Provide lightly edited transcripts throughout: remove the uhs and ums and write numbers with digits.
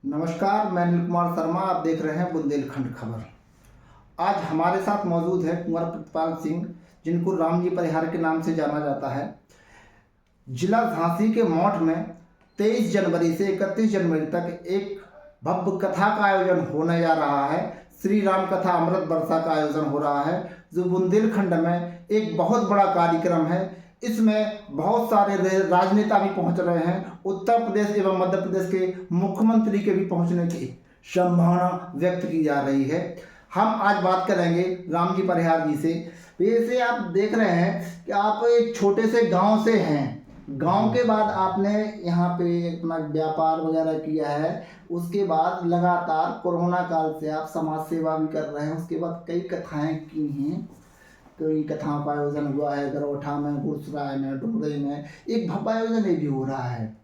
नमस्कार, मैं अनिल कुमार शर्मा। आप देख रहे हैं बुंदेलखंड खबर। आज हमारे साथ मौजूद है कुंवर प्रतिपाल सिंह, जिनको रामजी परिहार के नाम से जाना जाता है। जिला झांसी के मौठ में 23 जनवरी से 31 जनवरी तक एक भव्य कथा का आयोजन होने जा रहा है। श्री राम कथा अमृत वर्षा का आयोजन हो रहा है, जो बुंदेलखंड में एक बहुत बड़ा कार्यक्रम है। इसमें बहुत सारे राजनेता भी पहुंच रहे हैं। उत्तर प्रदेश एवं मध्य प्रदेश के मुख्यमंत्री के भी पहुंचने की संभावना व्यक्त की जा रही है। हम आज बात करेंगे रामजी परिहार जी से। वैसे आप देख रहे हैं कि आप एक छोटे से गांव से हैं। गांव के बाद आपने यहाँ पे अपना व्यापार वगैरह किया है। उसके बाद लगातार कोरोना काल से आप समाज सेवा भी कर रहे हैं। उसके बाद कई कथाएं की हैं, कई कथाओं का आयोजन हुआ है। गरौठा में, गुरसराय में, डुमरई में एक भव्य आयोजन ये भी हो रहा है।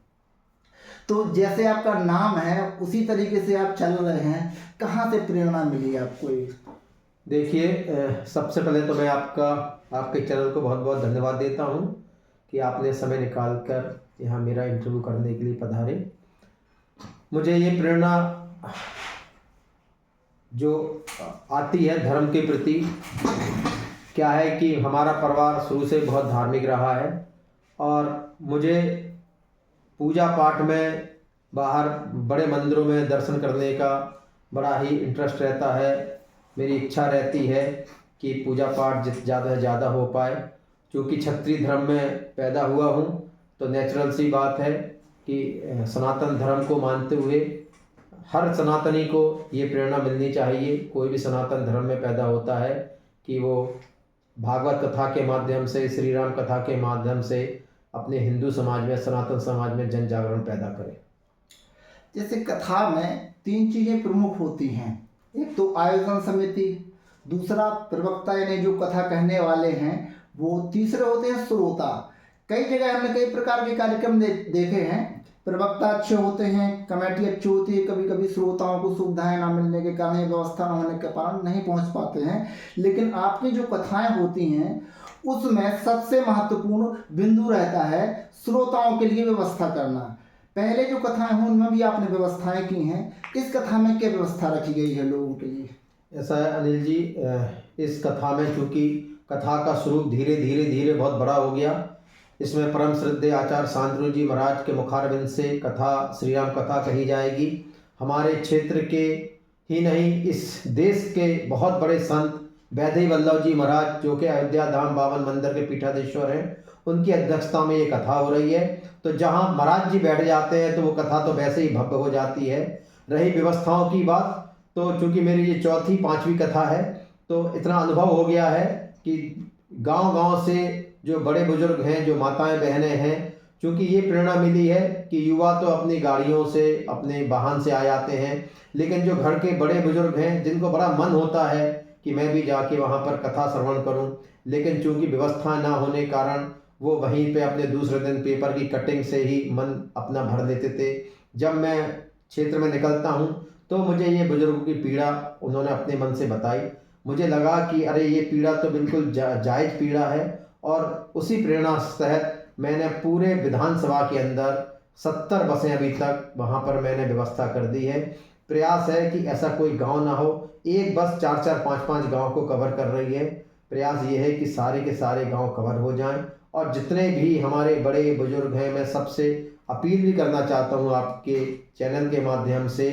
तो जैसे आपका नाम है उसी तरीके से आप चल रहे हैं। कहाँ से प्रेरणा मिली आपको ये? देखिए, सबसे पहले तो मैं आपके चैनल को बहुत बहुत धन्यवाद देता हूँ कि आपने समय निकाल कर यहाँ मेरा इंटरव्यू करने के लिए पधारे। मुझे ये प्रेरणा जो आती है धर्म के प्रति, क्या है कि हमारा परिवार शुरू से बहुत धार्मिक रहा है और मुझे पूजा पाठ में, बाहर बड़े मंदिरों में दर्शन करने का बड़ा ही इंटरेस्ट रहता है। मेरी इच्छा रहती है कि पूजा पाठ ज़्यादा से ज़्यादा हो पाए। क्योंकि क्षत्रिय धर्म में पैदा हुआ हूँ तो नेचुरल सी बात है कि सनातन धर्म को मानते हुए हर सनातनी को ये प्रेरणा मिलनी चाहिए। कोई भी सनातन धर्म में पैदा होता है कि वो भागवत कथा के माध्यम से, श्री राम कथा के माध्यम से अपने हिंदू समाज में, सनातन समाज में जन जागरण पैदा करे। जैसे कथा में 3 चीज़ें प्रमुख होती हैं। एक तो आयोजन समिति, दूसरा प्रवक्ता यानी जो कथा कहने वाले हैं वो, तीसरे होते हैं श्रोता। कई जगह हमने कई प्रकार के कार्यक्रम देखे हैं। प्रवक्ता अच्छे होते हैं, कमेटी अच्छी होती है, कभी कभी श्रोताओं को सुविधाएं ना मिलने के कारण, व्यवस्था न होने के कारण नहीं पहुंच पाते हैं। लेकिन आपकी जो कथाएं होती हैं उसमें सबसे महत्वपूर्ण बिंदु रहता है श्रोताओं के लिए व्यवस्था करना। पहले जो कथाएं हुई उनमें भी आपने व्यवस्थाएं की हैं। इस कथा में क्या व्यवस्था रखी गई है लोगों के लिए? ऐसा है अनिल जी, इस कथा में चूँकि कथा का स्वरूप धीरे धीरे बहुत बड़ा हो गया। इसमें परम श्रद्धेय आचार्य शांतनु जी महाराज के मुखारबिंद से कथा, श्री राम कथा कही जाएगी। हमारे क्षेत्र के ही नहीं, इस देश के बहुत बड़े संत वैदेही वल्लभ जी महाराज, जो कि अयोध्या धाम बावन मंदिर के पीठाधीश्वर हैं, उनकी अध्यक्षता में ये कथा हो रही है। तो जहाँ महाराज जी बैठ जाते हैं तो वो कथा तो वैसे ही भव्य हो जाती है। रही व्यवस्थाओं की बात, तो चूँकि मेरी ये 4-5वीं कथा है तो इतना अनुभव हो गया है कि गांव-गांव से जो बड़े बुजुर्ग हैं, जो माताएं बहनें हैं, क्योंकि ये प्रेरणा मिली है कि युवा तो अपनी गाड़ियों से, अपने वाहन से आ जाते हैं, लेकिन जो घर के बड़े बुजुर्ग हैं जिनको बड़ा मन होता है कि मैं भी जाके वहाँ पर कथा श्रवण करूँ, लेकिन चूँकि व्यवस्था ना होने कारण वो वहीं पे अपने दूसरे दिन पेपर की कटिंग से ही मन अपना भर लेते थे। जब मैं क्षेत्र में निकलता हूँ तो मुझे ये बुजुर्गों की पीड़ा उन्होंने अपने मन से बताई। मुझे लगा कि अरे ये पीड़ा तो बिल्कुल जायज़ पीड़ा है, और उसी प्रेरणा तहत मैंने पूरे विधानसभा के अंदर 70 बसें अभी तक वहाँ पर मैंने व्यवस्था कर दी है। प्रयास है कि ऐसा कोई गांव ना हो, एक बस 4-4, 5-5 गांव को कवर कर रही है। प्रयास ये है कि सारे के सारे गांव कवर हो जाएं, और जितने भी हमारे बड़े बुजुर्ग हैं, मैं सबसे अपील भी करना चाहता हूँ आपके चैनल के माध्यम से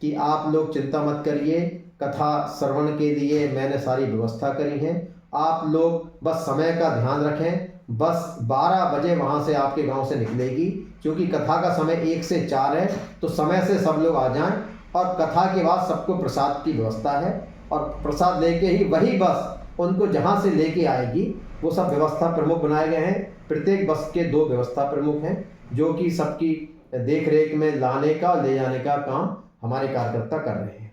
कि आप लोग चिंता मत करिए, कथा श्रवण के लिए मैंने सारी व्यवस्था करी है। आप लोग बस समय का ध्यान रखें। बस 12 बजे वहाँ से आपके गांव से निकलेगी, क्योंकि कथा का समय 1 से 4 है, तो समय से सब लोग आ जाएं। और कथा के बाद सबको प्रसाद की व्यवस्था है, और प्रसाद लेके ही वही बस उनको जहाँ से लेके आएगी। वो सब व्यवस्था प्रमुख बनाए गए हैं। प्रत्येक बस के 2 व्यवस्था प्रमुख हैं, जो कि सबकी देख रेख में लाने का, ले जाने का काम हमारे कार्यकर्ता कर रहे हैं।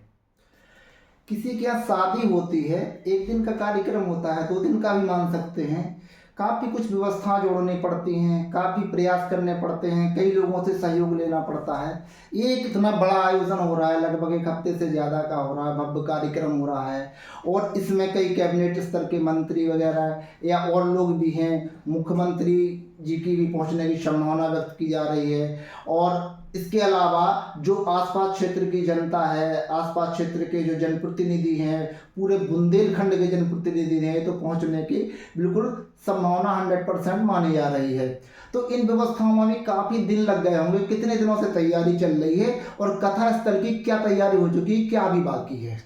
किसी के यहाँ शादी होती है, 1 दिन का कार्यक्रम होता है, 2 दिन का भी मान सकते हैं। काफ़ी कुछ व्यवस्था जोड़नी पड़ती हैं, काफ़ी प्रयास करने पड़ते हैं, कई लोगों से सहयोग लेना पड़ता है। ये एक इतना बड़ा आयोजन हो रहा है, लगभग 1 हफ्ते से ज़्यादा का हो रहा है, भव्य कार्यक्रम हो रहा है। और इसमें कई कैबिनेट स्तर के मंत्री वगैरह या और लोग भी हैं, मुख्यमंत्री जी की भी पहुंचने की संभावना व्यक्त की जा रही है। और इसके अलावा जो आसपास क्षेत्र की जनता है, आसपास क्षेत्र के जो जनप्रतिनिधि हैं, पूरे बुंदेलखंड के जनप्रतिनिधि हैं, तो पहुंचने की बिल्कुल संभावना 100% मानी जा रही है। तो इन व्यवस्थाओं में भी काफ़ी दिन लग गए होंगे। कितने दिनों से तैयारी चल रही है और कथा स्थल की क्या तैयारी हो चुकी है, क्या अभी बाकी है?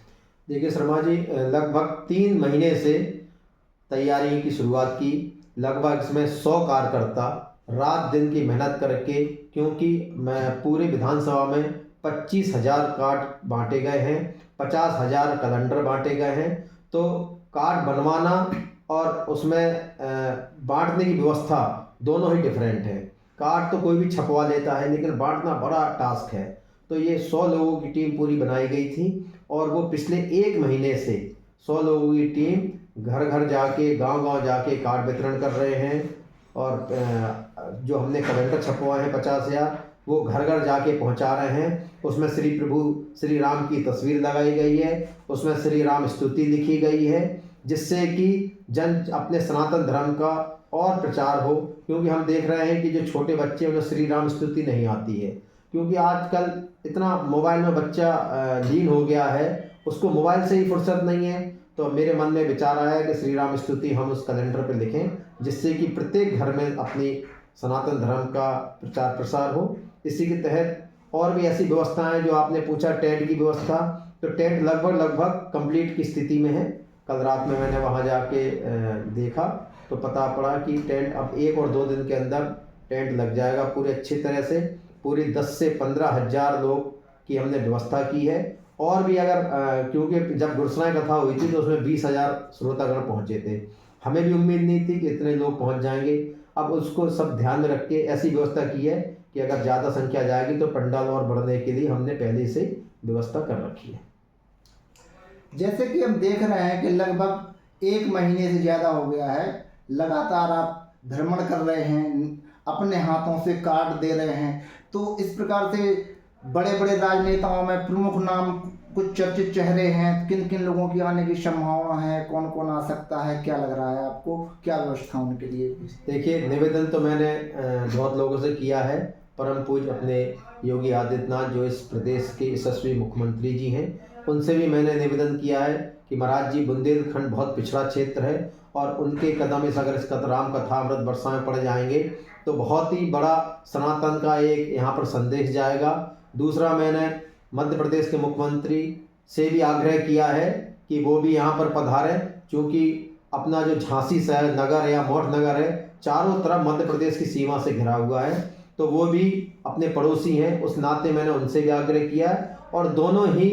देखिए शर्मा जी, लगभग 3 महीने से तैयारी की शुरुआत की। लगभग इसमें 100 कार्यकर्ता रात दिन की मेहनत करके, क्योंकि मैं पूरे विधानसभा में 25,000 कार्ड बांटे गए हैं, 50,000 कैलेंडर बांटे गए हैं। तो कार्ड बनवाना और उसमें बांटने की व्यवस्था दोनों ही डिफरेंट है। कार्ड तो कोई भी छपवा लेता है, लेकिन बांटना बड़ा टास्क है। तो ये 100 लोगों की टीम पूरी बनाई गई थी और वो पिछले 1 महीने से 100 लोगों की टीम घर घर जाके, गांव गांव जाके कार्ड वितरण कर रहे हैं। और जो हमने कैलेंडर छपवाए हैं 50,000, वो घर घर जाके पहुंचा रहे हैं। उसमें श्री प्रभु श्री राम की तस्वीर लगाई गई है, उसमें श्री राम स्तुति लिखी गई है, जिससे कि जन अपने सनातन धर्म का और प्रचार हो। क्योंकि हम देख रहे हैं कि जो छोटे बच्चे उन्हें श्री राम स्तुति नहीं आती है, क्योंकि आजकल इतना मोबाइल में बच्चा लीन हो गया है, उसको मोबाइल से ही फुर्सत नहीं है। तो मेरे मन में विचार आया कि श्री राम स्तुति हम उस कैलेंडर पर लिखें, जिससे कि प्रत्येक घर में अपनी सनातन धर्म का प्रचार प्रसार हो। इसी के तहत और भी ऐसी व्यवस्थाएं, जो आपने पूछा टेंट की व्यवस्था, तो टेंट लगभग कंप्लीट की स्थिति में है। कल रात में मैंने वहां जाके देखा तो पता पड़ा कि टेंट अब 1 और 2 दिन के अंदर टेंट लग जाएगा पूरे अच्छी तरह से। पूरी 10 से 15,000 लोग की हमने व्यवस्था की है। और भी अगर क्योंकि जब गुरसराय कथा हुई थी तो उसमें 20,000 श्रोतागण पहुंचे थे, हमें भी उम्मीद नहीं थी कि इतने लोग पहुंच जाएंगे। अब उसको सब ध्यान में रख के ऐसी व्यवस्था की है कि अगर ज़्यादा संख्या जाएगी तो पंडाल और बढ़ने के लिए हमने पहले से व्यवस्था कर रखी है। जैसे कि हम देख रहे हैं कि लगभग 1 महीने से ज़्यादा हो गया है, लगातार आप भ्रमण कर रहे हैं, अपने हाथों से कार्ड दे रहे हैं। तो इस प्रकार से बड़े बड़े राजनेताओं में प्रमुख नाम, कुछ चर्चित चेहरे हैं, किन किन लोगों की आने की संभावना है, कौन कौन आ सकता है, क्या लग रहा है आपको, क्या व्यवस्था उनके लिए? देखिए, निवेदन तो मैंने बहुत लोगों से किया है। परम पूज्य अपने योगी आदित्यनाथ, जो इस प्रदेश के यशस्वी मुख्यमंत्री जी हैं, उनसे भी मैंने निवेदन किया है कि महाराज जी, बुंदेलखंड बहुत पिछड़ा क्षेत्र है और उनके कदम इस अगर इस राम कथा अमृत वर्षा में पड़ जाएंगे तो बहुत ही बड़ा सनातन का एक यहाँ पर संदेश जाएगा। दूसरा, मैंने मध्य प्रदेश के मुख्यमंत्री से भी आग्रह किया है कि वो भी यहाँ पर पधारें, क्योंकि अपना जो झांसी शहर नगर या मोठ नगर है, चारों तरफ मध्य प्रदेश की सीमा से घिरा हुआ है, तो वो भी अपने पड़ोसी हैं, उस नाते मैंने उनसे भी आग्रह किया है। और दोनों ही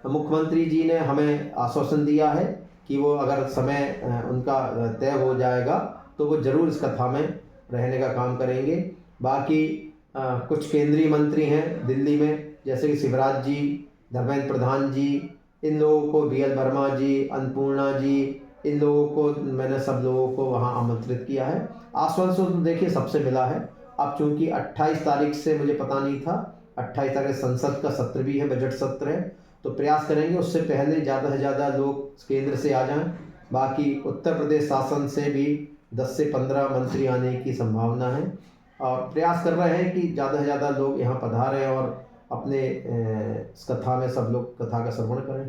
मुख्यमंत्री जी ने हमें आश्वासन दिया है कि वो अगर समय उनका तय हो जाएगा तो वो ज़रूर इस कथा में रहने का काम करेंगे। बाकी कुछ केंद्रीय मंत्री हैं दिल्ली में, जैसे कि शिवराज जी, धर्मेंद्र प्रधान जी, इन लोगों को, BL वर्मा जी, अन्नपूर्णा जी, इन लोगों को मैंने सब लोगों को वहाँ आमंत्रित किया है। आश्वासन तो देखिए सबसे मिला है। अब चूँकि 28 तारीख से मुझे पता नहीं था, 28 तारीख संसद का सत्र भी है, बजट सत्र है, तो प्रयास करेंगे उससे पहले ज़्यादा से ज़्यादा लोग केंद्र से आ जाएं। बाकी उत्तर प्रदेश शासन से भी 10 से 15 मंत्री आने की संभावना है और प्रयास कर रहे हैं कि ज़्यादा से ज़्यादा लोग यहाँ पधारें और अपने इस कथा में सब लोग कथा का श्रवण करें।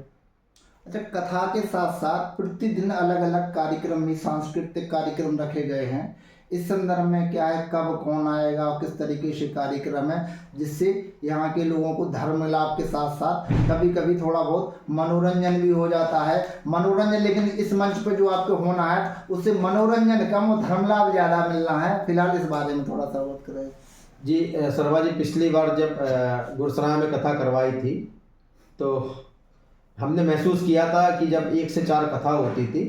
अच्छा, कथा के साथ साथ प्रतिदिन अलग अलग कार्यक्रम भी, सांस्कृतिक कार्यक्रम रखे गए हैं। इस संदर्भ में क्या है, कब कौन आएगा और किस तरीके से कार्यक्रम है, जिससे यहाँ के लोगों को धर्म लाभ के साथ साथ कभी कभी थोड़ा बहुत मनोरंजन भी हो जाता है। मनोरंजन, लेकिन इस मंच पर जो आपको होना है उससे मनोरंजन कम और धर्म लाभ ज़्यादा मिलना है। फिलहाल इस बारे में थोड़ा सा बात करें। जी शर्मा जी, पिछली बार जब गुरसराय में कथा करवाई थी तो हमने महसूस किया था कि जब 1 से 4 कथा होती थी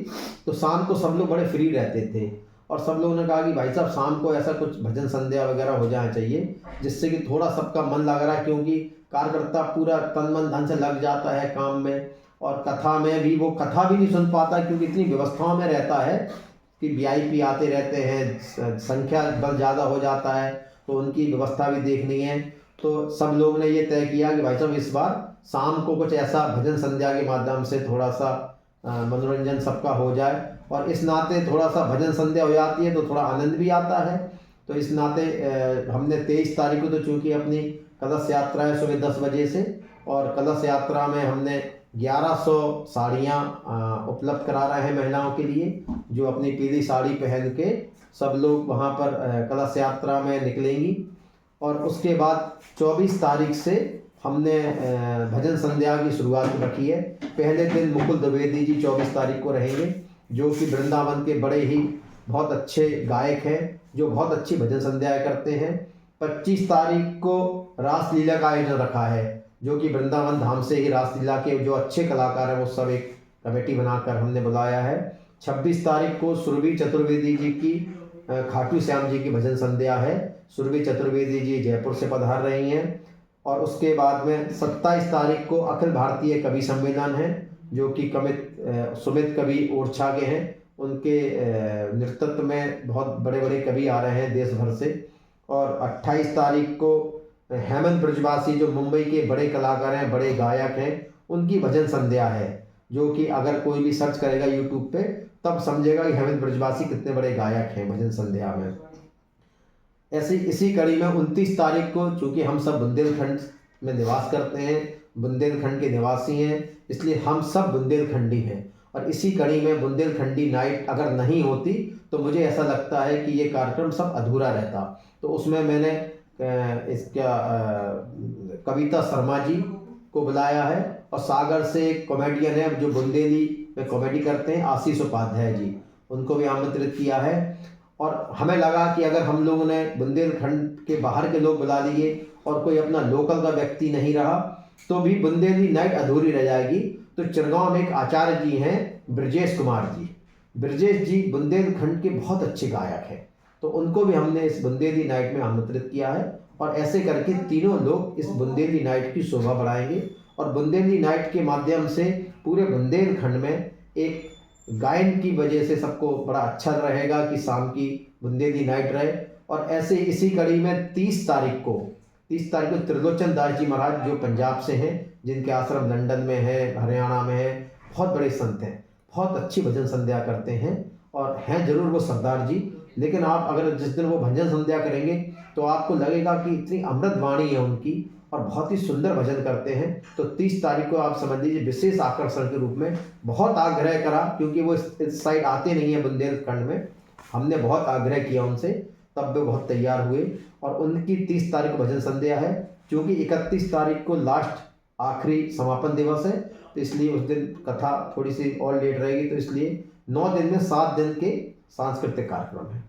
तो शाम को सब लोग बड़े फ्री रहते थे और सब लोगों ने कहा कि भाई साहब, शाम को ऐसा कुछ भजन संध्या वगैरह हो जाना चाहिए, जिससे कि थोड़ा सबका मन लग रहा है, क्योंकि कार्यकर्ता पूरा तन मन धन से लग जाता है काम में और कथा में भी वो कथा भी नहीं सुन पाता, क्योंकि इतनी व्यवस्थाओं में रहता है कि VIP आते रहते हैं, संख्या बल ज़्यादा हो जाता है, तो उनकी व्यवस्था भी देखनी है। तो सब लोग ने ये तय किया कि भाई साहब, इस बार शाम को कुछ ऐसा भजन संध्या के माध्यम से थोड़ा सा मनोरंजन सबका हो जाए, और इस नाते थोड़ा सा भजन संध्या हो जाती है तो थोड़ा आनंद भी आता है। तो इस नाते हमने 23 तारीख को तो चूँकि अपनी कलश यात्रा है सुबह 10 बजे से, और कलश यात्रा में हमने 1100 साड़ियाँ उपलब्ध करा रहे हैं महिलाओं के लिए, जो अपनी पीली साड़ी पहन के सब लोग वहाँ पर कलश यात्रा में निकलेंगी। और उसके बाद 24 तारीख से हमने भजन संध्या की शुरुआत रखी है। पहले दिन मुकुल द्विवेदी जी 24 तारीख को रहेंगे, जो कि वृंदावन के बड़े ही बहुत अच्छे गायक हैं, जो बहुत अच्छी भजन संध्याएँ करते हैं। 25 तारीख को रासलीला का आयोजन रखा है, जो कि वृंदावन धाम से ही रासलीला के जो अच्छे कलाकार हैं वो सब एक कमेटी बनाकर हमने बुलाया है। 26 तारीख को सुरभि चतुर्वेदी जी की खाटू श्याम जी की भजन संध्या है। सुरभि चतुर्वेदी जी जयपुर से पधार रही हैं। और उसके बाद में 27 तारीख को अखिल भारतीय कवि सम्मेलन है, जो कि सुमित कवि ओरछा के हैं। उनके नेतृत्व में बहुत बड़े बड़े कवि आ रहे हैं देश भर से। और 28 तारीख को हेमंत ब्रजवासी, जो मुंबई के बड़े कलाकार हैं, बड़े गायक हैं, उनकी भजन संध्या है, जो कि अगर कोई भी सर्च करेगा यूट्यूब पे तब समझेगा कि हेमंत ब्रजवासी कितने बड़े गायक हैं भजन संध्या में। ऐसी इसी कड़ी में 29 तारीख को, चूँकि हम सब बुंदेलखंड में निवास करते हैं, बुंदेलखंड के निवासी हैं, इसलिए हम सब बुंदेलखंडी हैं। और इसी कड़ी में बुंदेलखंडी नाइट अगर नहीं होती तो मुझे ऐसा लगता है कि ये कार्यक्रम सब अधूरा रहता। तो उसमें मैंने कविता शर्मा जी को बुलाया है, और सागर से एक कॉमेडियन है जो बुंदेली में कॉमेडी करते हैं, आशीष उपाध्याय जी, उनको भी आमंत्रित किया है। और हमें लगा कि अगर हम लोगों ने बुंदेलखंड के बाहर के लोग बुला लिए और कोई अपना लोकल का व्यक्ति नहीं रहा तो भी बुंदेली नाइट अधूरी रह जाएगी। तो चिरगांव में एक आचार्य जी हैं, ब्रजेश कुमार जी। ब्रजेश जी बुंदेलखंड के बहुत अच्छे गायक हैं, तो उनको भी हमने इस बुंदेली नाइट में आमंत्रित किया है। और ऐसे करके तीनों लोग इस बुंदेली नाइट की शोभा बढ़ाएंगे। और बुंदेली नाइट के माध्यम से पूरे बुंदेलखंड में एक गायन की वजह से सबको बड़ा अच्छा रहेगा कि शाम की बुंदेली नाइट रहे। और ऐसे इसी कड़ी में 30 तारीख को त्रिलोचन दास जी महाराज, जो पंजाब से हैं, जिनके आश्रम लंदन में है, हरियाणा में है, बहुत बड़े संत हैं, बहुत अच्छी भजन संध्या करते हैं और हैं जरूर वो सरदार जी। लेकिन आप अगर जिस दिन वो भजन संध्या करेंगे तो आपको लगेगा कि इतनी अमृत वाणी है उनकी और बहुत ही सुंदर भजन करते हैं। तो 30 तारीख को आप समझ लीजिए विशेष आकर्षण के रूप में बहुत आग्रह करा, क्योंकि वो इस साइड आते नहीं है बुंदेलखंड में। हमने बहुत आग्रह किया उनसे, तब वे बहुत तैयार हुए। और उनकी 30 तारीख को भजन संध्या है, क्योंकि 31 तारीख को लास्ट आखिरी समापन दिवस है, तो इसलिए उस दिन कथा थोड़ी सी और लेट रहेगी। तो इसलिए 9 दिन में 7 दिन के सांस्कृतिक कार्यक्रम है।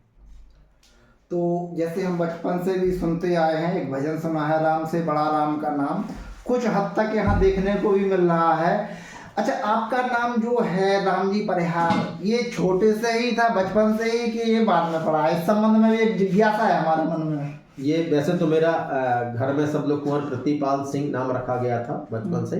तो जैसे हम बचपन से भी सुनते आए हैं, एक भजन सुना है, राम से बड़ा राम का नाम, कुछ हद तक यहाँ देखने को भी मिल रहा है। अच्छा, आपका नाम जो है राम जी परिहार, ये छोटे से ही था, बचपन से ही, कि ये बाद में पड़ा है? इस संबंध में भी एक जिज्ञासा है हमारे मन में। ये वैसे तो मेरा घर में सब लोग कुंवर प्रतिपाल सिंह नाम रखा गया था बचपन से,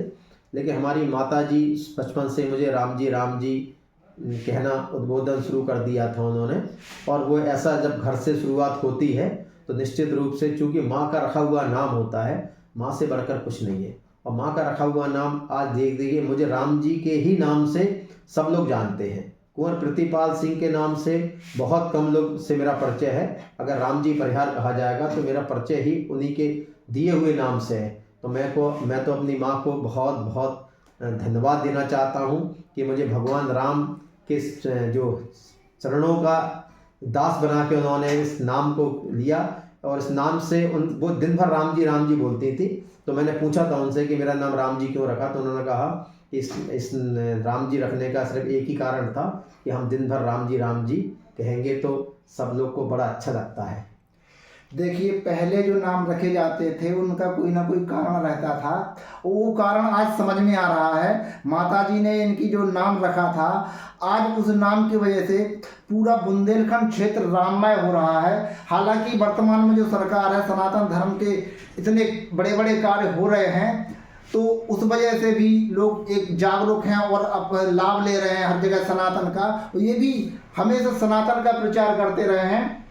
लेकिन हमारी माता जी बचपन से मुझे राम जी कहना उद्बोधन शुरू कर दिया था उन्होंने। और वो ऐसा जब घर से शुरुआत होती है तो निश्चित रूप से, चूँकि माँ का रखा हुआ नाम होता है, माँ से बढ़कर कुछ नहीं है। और माँ का रखा हुआ नाम आज देख देखिए, मुझे राम जी के ही नाम से सब लोग जानते हैं। कुंवर प्रतिपाल सिंह के नाम से बहुत कम लोग से मेरा परिचय है। अगर राम जी परिहार कहा जाएगा तो मेरा परिचय ही उन्हीं के दिए हुए नाम से है। तो मैं तो अपनी माँ को बहुत बहुत धन्यवाद देना चाहता हूँ कि मुझे भगवान राम के जो चरणों का दास बना के उन्होंने इस नाम को लिया। और इस नाम से वो दिन भर राम जी बोलती थी। तो मैंने पूछा था उनसे कि मेरा नाम राम जी क्यों रखा, तो उन्होंने कहा कि इस राम जी रखने का सिर्फ एक ही कारण था कि हम दिन भर राम जी कहेंगे तो सब लोग को बड़ा अच्छा लगता है। देखिए, पहले जो नाम रखे जाते थे उनका कोई ना कोई कारण रहता था, वो कारण आज समझ में आ रहा है। माताजी ने इनकी जो नाम रखा था, आज उस नाम की वजह से पूरा बुंदेलखंड क्षेत्र राममय हो रहा है। हालांकि वर्तमान में जो सरकार है, सनातन धर्म के इतने बड़े बड़े कार्य हो रहे हैं, तो उस वजह से भी लोग एक जागरूक हैं और अब लाभ ले रहे हैं हर जगह सनातन का। ये भी हमेशा सनातन का प्रचार करते रहे हैं।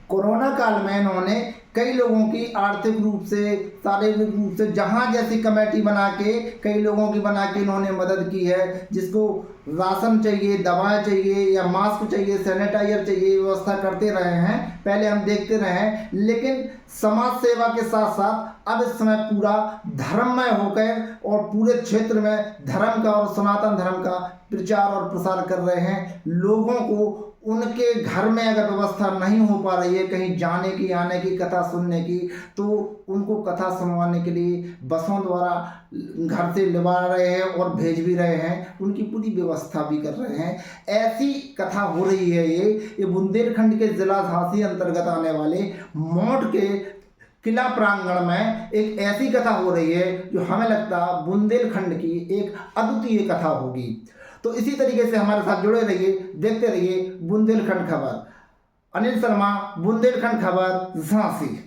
कोरोना काल में इन्होंने कई लोगों की आर्थिक रूप से, शारीरिक रूप से, जहाँ जैसी कमेटी बना के कई लोगों की बना के इन्होंने मदद की है। जिसको राशन चाहिए, दवाएं चाहिए या मास्क चाहिए, सैनिटाइजर चाहिए, व्यवस्था करते रहे हैं, पहले हम देखते रहे हैं। लेकिन समाज सेवा के साथ साथ अब इस समय पूरा धर्ममय होकर और पूरे क्षेत्र में धर्म का और सनातन धर्म का प्रचार और प्रसार कर रहे हैं। लोगों को उनके घर में अगर व्यवस्था नहीं हो पा रही है कहीं जाने की, आने की, कथा सुनने की, तो उनको कथा सुनवाने के लिए बसों द्वारा घर से लिवा रहे हैं और भेज भी रहे हैं, उनकी पूरी व्यवस्था भी कर रहे हैं। ऐसी कथा हो रही है। ये बुंदेलखंड के जिला झांसी अंतर्गत आने वाले मोट के किला प्रांगण में एक ऐसी कथा हो रही है जो हमें लगता बुंदेलखंड की एक अद्वितीय कथा होगी। तो इसी तरीके से हमारे साथ जुड़े रहिए, देखते रहिए बुंदेलखंड खबर। अनिल शर्मा, बुंदेलखंड खबर, झांसी।